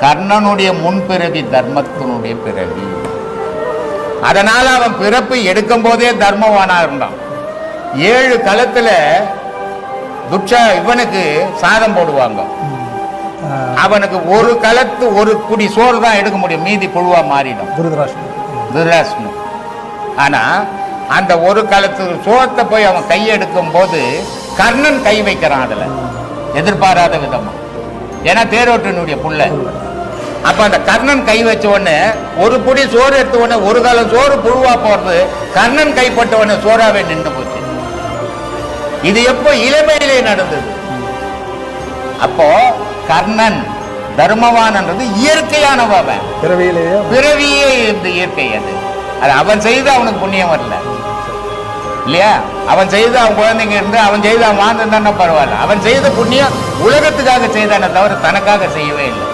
கர்ணனுடைய முன்பிறவி தர்மத்தினுடைய பிறவி. அதனால அவன் பிறப்பு எடுக்கும் போதே தர்மவானா இருந்தான். 7 களத்துல இவனுக்கு சாதம் போடுவாங்க. அவனுக்கு ஒரு களத்து ஒரு குடி சோறு தான் எடுக்க முடியும், மீதி புழுவா மாறிடும் துர்ராஷ்டிரன். ஆனா அந்த ஒரு களத்து சோத்தை போய் அவன் கையெடுக்கும் போது கர்ணன் கை வைக்கிறான் அதுல, எதிர்பாராத விதமா. ஏன்னா தேரோட்டனுடைய புள்ள. அப்ப அந்த கர்ணன் கை வச்ச உடனே ஒரு புடி சோறு எடுத்த உடனே ஒரு காலம் சோறு புழுவா போறது, கர்ணன் கைப்பட்ட உடனே சோறாவே நின்று போச்சு. இது எப்போ இளமையிலே நடந்தது. அப்போ கர்ணன் தர்மவான்ன்றது இயற்கையானவன், பிறவியே இந்த இயற்கை. அது அவன் செய்து அவனுக்கு புண்ணியம் வரல இல்லையா? அவன் செய்து அவன் குழந்தைங்க இருந்து அவன் செய்து அவன் வாழ்ந்தான்னா பரவாயில்ல. அவன் செய்த புண்ணியம் உலகத்துக்காக செய்தானே தவிர தனக்காக செய்யவே இல்லை.